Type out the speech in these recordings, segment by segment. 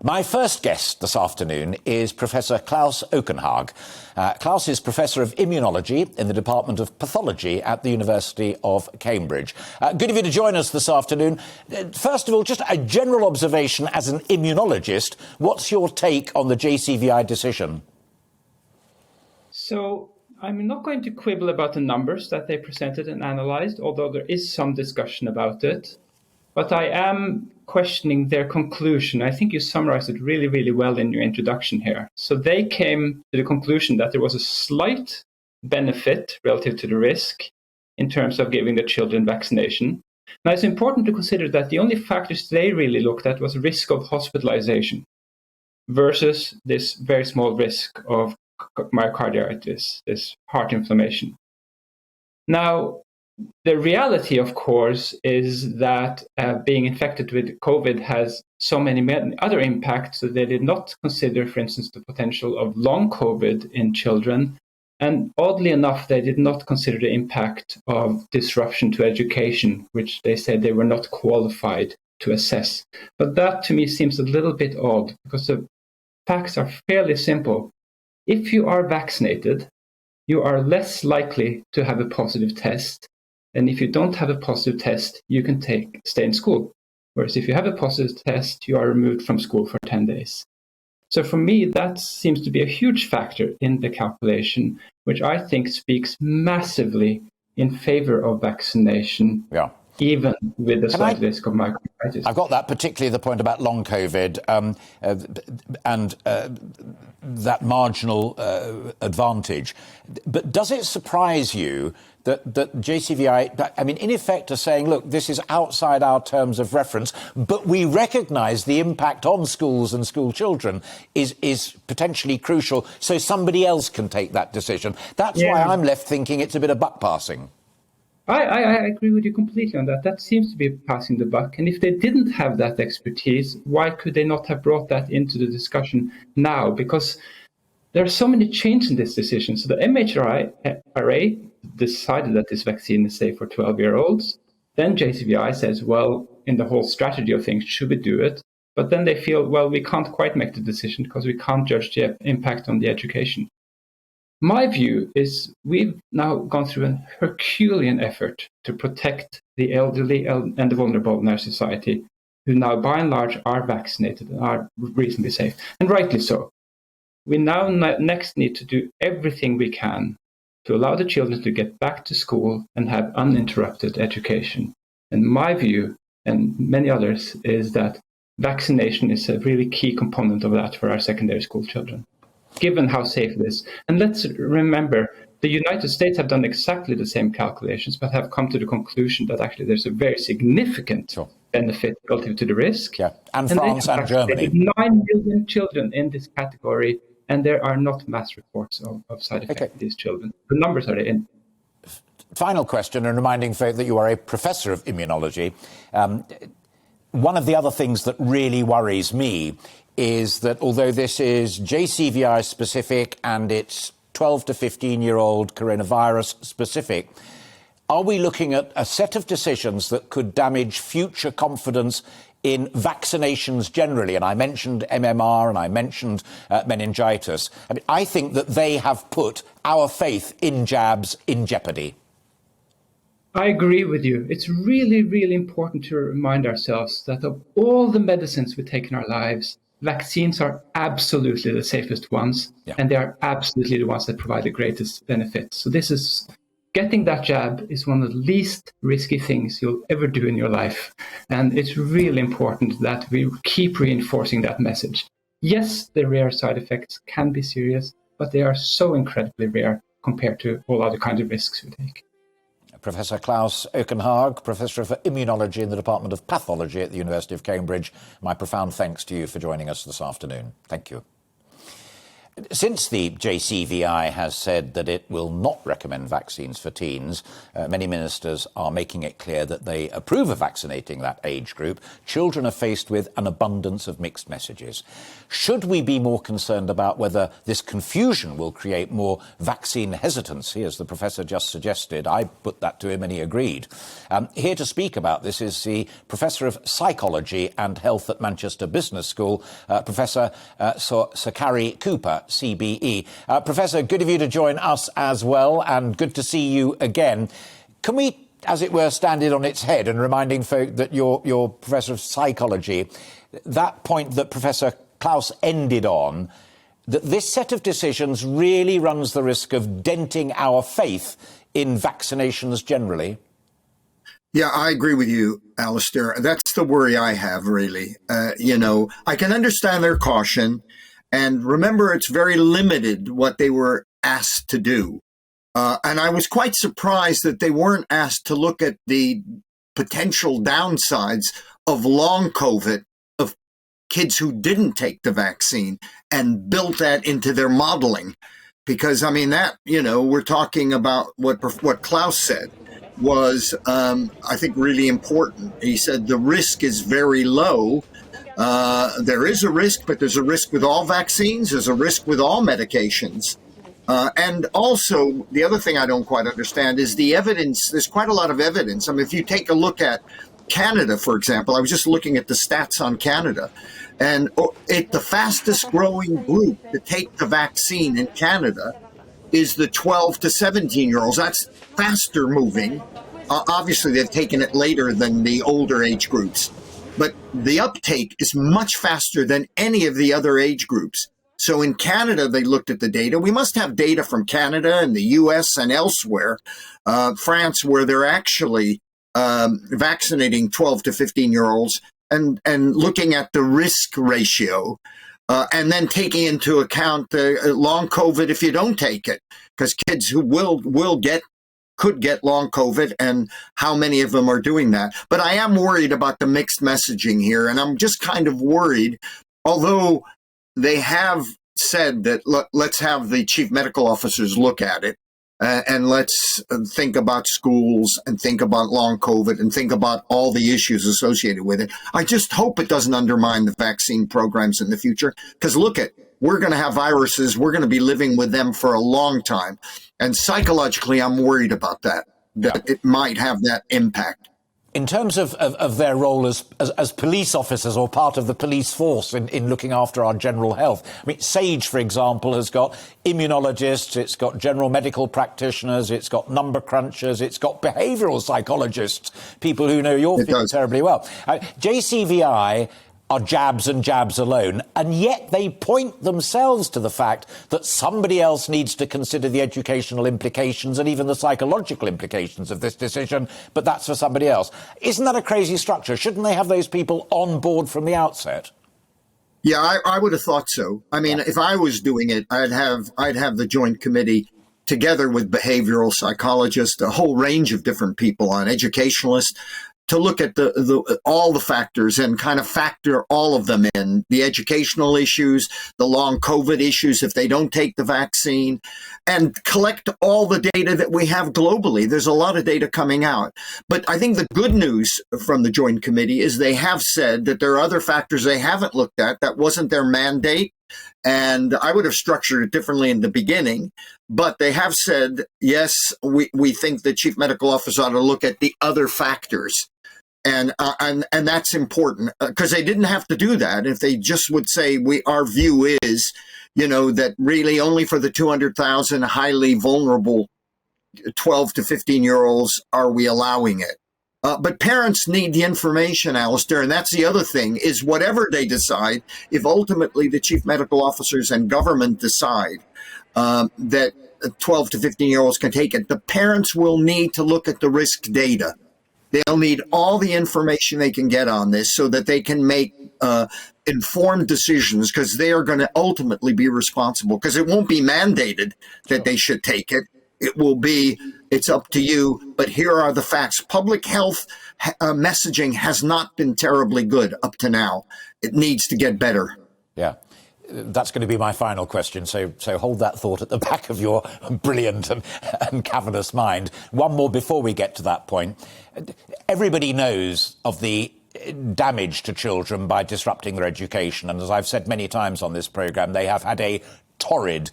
My first guest this afternoon is Professor Klaus OakUnHarg. Klaus is Professor of Immunology in the Department of Pathology at the University of Cambridge. Good of you to join us this afternoon. First of all, just a general observation as an immunologist. What's your take on the JCVI decision? So I'm not going to quibble about the numbers that they presented and analyzed, although there is some discussion about it. But I am questioning their conclusion. I think you summarized it really, really well in your introduction here. So they came to the conclusion that there was a slight benefit relative to the risk in terms of giving the children vaccination. Now, it's important to consider that the only factors they really looked at was risk of hospitalization versus this very small risk of myocarditis, this heart inflammation. Now, the reality, of course, is that being infected with COVID has so many other impacts that they did not consider, for instance, the potential of long COVID in children. And oddly enough, they did not consider the impact of disruption to education, which they said they were not qualified to assess. But that to me seems a little bit odd because the facts are fairly simple. If you are vaccinated, you are less likely to have a positive test. And if you don't have a positive test, you can stay in school. Whereas if you have a positive test, you are removed from school for 10 days. So for me, that seems to be a huge factor in the calculation, which I think speaks massively in favor of vaccination. Yeah. Even with the slight risk of myocarditis. I've got that, particularly the point about long COVID and that marginal advantage. But does it surprise you that JCVI, I mean, in effect, are saying, look, this is outside our terms of reference, but we recognise the impact on schools and school children is potentially crucial, so somebody else can take that decision. That's why I'm left thinking it's a bit of buck passing. I agree with you completely on that. That seems to be passing the buck. And if they didn't have that expertise, why could they not have brought that into the discussion now? Because there are so many changes in this decision. So the MHRA decided that this vaccine is safe for 12-year-olds. Then JCVI says, well, in the whole strategy of things, should we do it? But then they feel, well, we can't quite make the decision because we can't judge the impact on the education. My view is we've now gone through a Herculean effort to protect the elderly and the vulnerable in our society, who now, by and large, are vaccinated and are reasonably safe, and rightly so. We now next need to do everything we can to allow the children to get back to school and have uninterrupted education. And my view, and many others, is that vaccination is a really key component of that for our secondary school children, given how safe it is. And let's remember, the United States have done exactly the same calculations, but have come to the conclusion that actually there's a very significant benefit relative to the risk. Yeah, and France and Germany. 9 million children in this category, and there are not mass reports of side effects in these children. The numbers are in. Final question, and reminding folk that you are a professor of immunology. One of the other things that really worries me is that although this is JCVI specific and it's 12 to 15-year-old coronavirus specific, are we looking at a set of decisions that could damage future confidence in vaccinations generally? And I mentioned MMR and I mentioned meningitis. I mean, I think that they have put our faith in jabs in jeopardy. I agree with you. It's really, really important to remind ourselves that of all the medicines we take in our lives, vaccines are absolutely the safest ones, and they are absolutely the ones that provide the greatest benefits. So this is getting that jab is one of the least risky things you'll ever do in your life. And it's really important that we keep reinforcing that message. Yes, the rare side effects can be serious, but they are so incredibly rare compared to all other kinds of risks we take. Professor Klaus OakUnHarg, Professor of Immunology in the Department of Pathology at the University of Cambridge. My profound thanks to you for joining us this afternoon. Thank you. Since the JCVI has said that it will not recommend vaccines for teens, many ministers are making it clear that they approve of vaccinating that age group. Children are faced with an abundance of mixed messages. Should we be more concerned about whether this confusion will create more vaccine hesitancy, as the professor just suggested? I put that to him and he agreed. Here to speak about this is the Professor of Psychology and Health at Manchester Business School, Professor Sir Cary Cooper, CBE. Professor, good of you to join us as well, and good to see you again. Can we, as it were, stand it on its head and reminding folk that you're Professor of Psychology, that point that Professor Klaus ended on, that this set of decisions really runs the risk of denting our faith in vaccinations generally? Yeah, I agree with you, Alastair. That's the worry I have, really. I can understand their caution. And remember, it's very limited what they were asked to do. And I was quite surprised that they weren't asked to look at the potential downsides of long COVID, of kids who didn't take the vaccine, and built that into their modeling. Because, I mean, we're talking about what Klaus said was, I think, really important. He said the risk is very low. There is a risk, but there's a risk with all vaccines. There's a risk with all medications. And also, the other thing I don't quite understand is the evidence. There's quite a lot of evidence. I mean, if you take a look at Canada, for example, I was just looking at the stats on Canada, and the fastest growing group to take the vaccine in Canada is the 12 to 17-year-olds. That's faster moving. Obviously, they've taken it later than the older age groups. But the uptake is much faster than any of the other age groups. So in Canada, they looked at the data. We must have data from Canada and the US and elsewhere, France, where they're actually vaccinating 12 to 15-year-olds and looking at the risk ratio, and then taking into account the long COVID if you don't take it, because kids who could get long COVID, and how many of them are doing that. But I am worried about the mixed messaging here, and I'm just kind of worried, although they have said that let's have the chief medical officers look at it, and let's think about schools and think about long COVID and think about all the issues associated with it. I just hope it doesn't undermine the vaccine programs in the future, because we're going to have viruses. We're going to be living with them for a long time. And psychologically, I'm worried about that it might have that impact. In terms of their role as police officers or part of the police force in looking after our general health, I mean, SAGE, for example, has got immunologists, it's got general medical practitioners, it's got number crunchers, it's got behavioural psychologists, people who know your field terribly well. JCVI are jabs and jabs alone, and yet they point themselves to the fact that somebody else needs to consider the educational implications and even the psychological implications of this decision, but that's for somebody else. Isn't that a crazy structure? Shouldn't they have those people on board from the outset? Yeah, I would have thought so. I mean, if I was doing it, I'd have the joint committee together with behavioral psychologists, a whole range of different people, on educationalists, to look at all the factors and kind of factor all of them in, the educational issues, the long COVID issues if they don't take the vaccine, and collect all the data that we have globally. There's a lot of data coming out. But I think the good news from the Joint Committee is they have said that there are other factors they haven't looked at. That wasn't their mandate. And I would have structured it differently in the beginning. But they have said, yes, we think the chief medical officer ought to look at the other factors. And that's important, because they didn't have to do that. If they just would say, our view is, that really only for the 200,000 highly vulnerable 12 to 15-year-olds are we allowing it. But parents need the information, Alastair, and that's the other thing, is whatever they decide, if ultimately the chief medical officers and government decide that 12 to 15-year-olds can take it, the parents will need to look at the risk data. They'll need all the information they can get on this so that they can make informed decisions, because they are going to ultimately be responsible, because it won't be mandated that they should take it. It will be, it's up to you, but here are the facts. Public health messaging has not been terribly good up to now. It needs to get better. Yeah. That's going to be my final question, so hold that thought at the back of your brilliant and cavernous mind. One more before we get to that point. Everybody knows of the damage to children by disrupting their education, and as I've said many times on this programme, they have had a torrid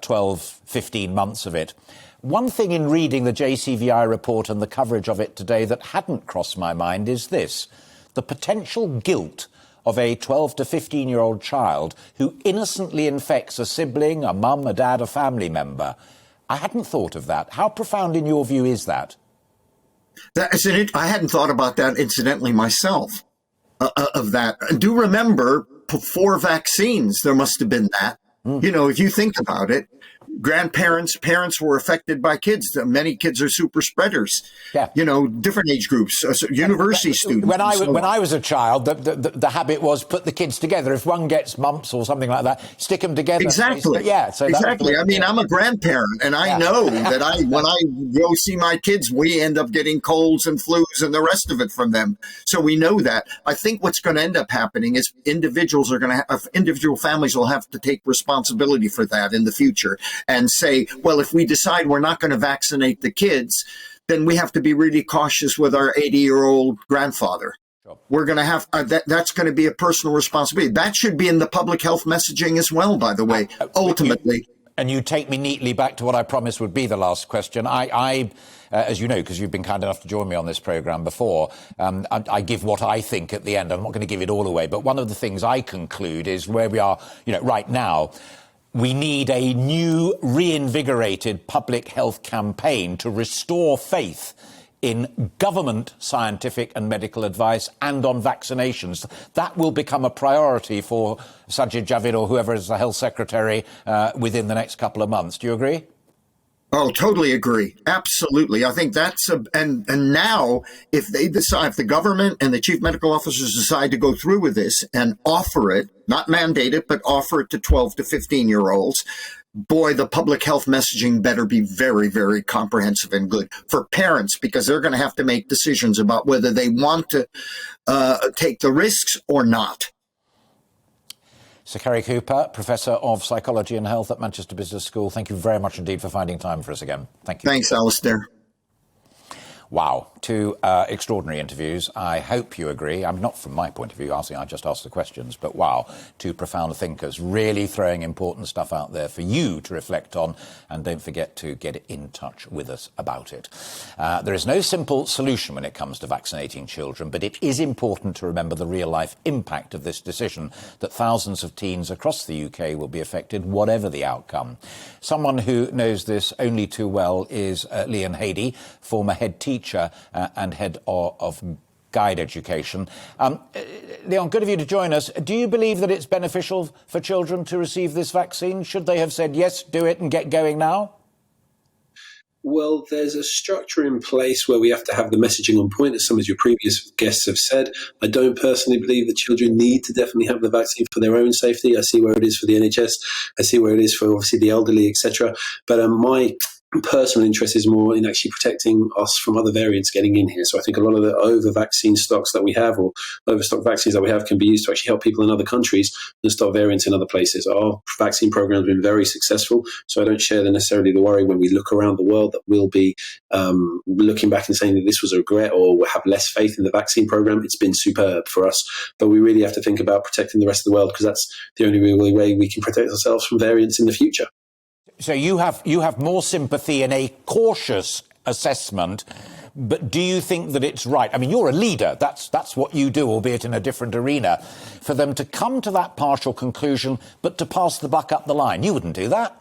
12, 15 months of it. One thing in reading the JCVI report and the coverage of it today that hadn't crossed my mind is this: the potential guilt of a 12 to 15-year-old child who innocently infects a sibling, a mum, a dad, a family member. I hadn't thought of that. How profound, in your view, is that? I hadn't thought about that, incidentally, myself, of that. And do remember, before vaccines, there must have been that. You know, if you think about it, parents were affected by kids. Many kids are super spreaders. Yeah. You know, different age groups, university students. When I was a child, the habit was put the kids together. If one gets mumps or something like that, stick them together. Exactly. Yeah. So exactly. I mean, I'm a grandparent, and I know that when I go see my kids, we end up getting colds and flus and the rest of it from them. So we know that. I think what's going to end up happening is individual families will have to take responsibility for that in the future and say, well, if we decide we're not going to vaccinate the kids, then we have to be really cautious with our 80-year-old grandfather. Sure. We're going to have that's going to be a personal responsibility. That should be in the public health messaging as well, by the way, ultimately. And you take me neatly back to what I promised would be the last question. I as you know, because you've been kind enough to join me on this programme before, I give what I think at the end. I'm not going to give it all away, but one of the things I conclude is where we are, right now. We need a new, reinvigorated public health campaign to restore faith in government scientific and medical advice and on vaccinations. That will become a priority for Sajid Javid or whoever is the health secretary within the next couple of months. Do you agree? Oh, totally agree. Absolutely. I think and now if they decide, if the government and the chief medical officers decide to go through with this and offer it, not mandate it, but offer it to 12 to 15-year-olds, boy, the public health messaging better be very, very comprehensive and good for parents, because they're going to have to make decisions about whether they want to take the risks or not. Sir Cary Cooper, Professor of Psychology and Health at Manchester Business School, thank you very much indeed for finding time for us again. Thank you. Thanks, Alastair. Wow, two extraordinary interviews. I hope you agree. I'm not from my point of view, I just asked the questions, but wow, two profound thinkers really throwing important stuff out there for you to reflect on, and don't forget to get in touch with us about it. There is no simple solution when it comes to vaccinating children, but it is important to remember the real-life impact of this decision, that thousands of teens across the UK will be affected, whatever the outcome. Someone who knows this only too well is Leon Hadey, former head teacher and head of guide education. Leon, good of you to join us. Do you believe that it's beneficial for children to receive this vaccine? Should they have said, yes, do it and get going now? Well, there's a structure in place where we have to have the messaging on point, as some of your previous guests have said. I don't personally believe that children need to definitely have the vaccine for their own safety. I see where it is for the NHS. I see where it is for, obviously, the elderly, etc. But my personal interest is more in actually protecting us from other variants getting in here. So I think a lot of the over-vaccine stocks that we have, or overstock vaccines that we have, can be used to actually help people in other countries and stop variants in other places. Our vaccine program has been very successful, so I don't share necessarily the worry when we look around the world that we'll be looking back and saying that this was a regret or we'll have less faith in the vaccine program. It's been superb for us, but we really have to think about protecting the rest of the world, because that's the only real way we can protect ourselves from variants in the future. So you have more sympathy in a cautious assessment, but do you think that it's right? I mean, you're a leader. That's what you do, albeit in a different arena. For them to come to that partial conclusion, but to pass the buck up the line, you wouldn't do that.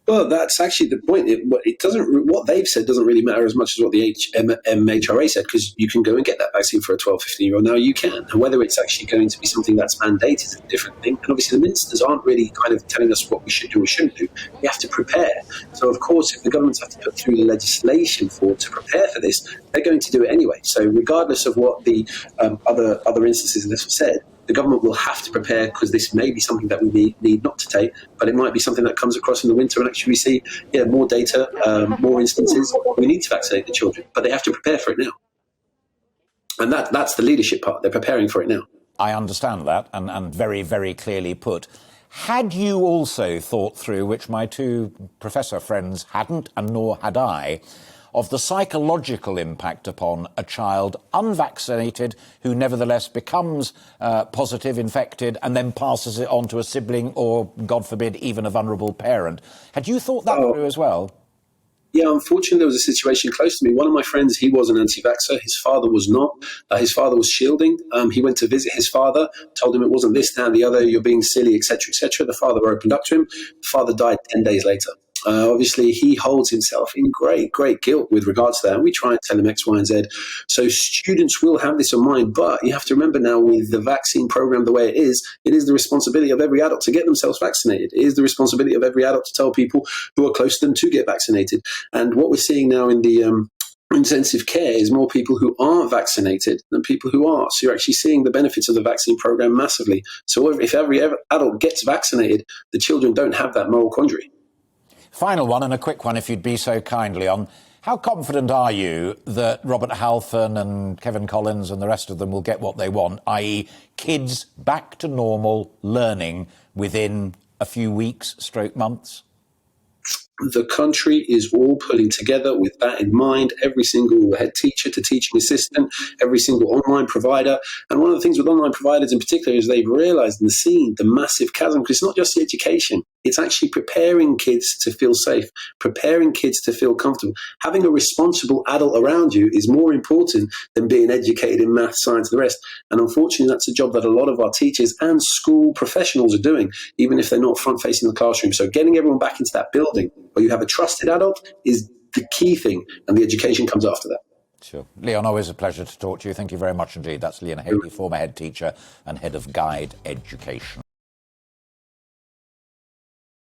Well, that's actually the point. It doesn't. What they've said doesn't really matter as much as what the MHRA said, because you can go and get that vaccine for a 12, 15-year-old now. You can. And whether it's actually going to be something that's mandated is a different thing. And obviously, the ministers aren't really kind of telling us what we should do or shouldn't do. We have to prepare. So, of course, if the governments have to put through the legislation to prepare for this, they're going to do it anyway. So, regardless of what the other instances of this were said, the government will have to prepare, because this may be something that we need not to take, but it might be something that comes across in the winter and actually we see more data, more instances. We need to vaccinate the children, but they have to prepare for it now. And that's the leadership part. They're preparing for it now. I understand that, and very, very clearly put. Had you also thought through, which my two professor friends hadn't, and nor had I, of the psychological impact upon a child unvaccinated who nevertheless becomes positive, infected, and then passes it on to a sibling or, God forbid, even a vulnerable parent? Had you thought that through as well? Yeah, unfortunately, there was a situation close to me. One of my friends, he was an anti-vaxxer. His father was not. His father was shielding. He went to visit his father, told him it wasn't this, that, and the other, you're being silly, etc., etc. The father opened up to him. The father died 10 days later. Obviously, he holds himself in great guilt with regards to that. And we try and tell him X, Y, and Z. So students will have this in mind. But you have to remember now, with the vaccine program the way it is the responsibility of every adult to get themselves vaccinated. It is the responsibility of every adult to tell people who are close to them to get vaccinated. And what we're seeing now in the intensive care is more people who aren't vaccinated than people who are. So you're actually seeing the benefits of the vaccine program massively. So if every adult gets vaccinated, the children don't have that moral quandary. Final one, and a quick one, if you'd be so kind, Leon. How confident are you that Robert Halfon and Kevin Collins and the rest of them will get what they want, i.e. kids back to normal learning within a few weeks, months? The country is all pulling together with that in mind. Every single head teacher to teaching assistant, every single online provider. And one of the things with online providers in particular is they've realized and seen the massive chasm, because it's not just the education. It's actually preparing kids to feel safe, preparing kids to feel comfortable. Having a responsible adult around you is more important than being educated in math, science, and the rest. And unfortunately, that's a job that a lot of our teachers and school professionals are doing, even if they're not front-facing the classroom. So getting everyone back into that building where you have a trusted adult is the key thing, and the education comes after that. Sure. Leon, always a pleasure to talk to you. Thank you very much indeed. That's Leon Haley, former head teacher and head of Guide Education.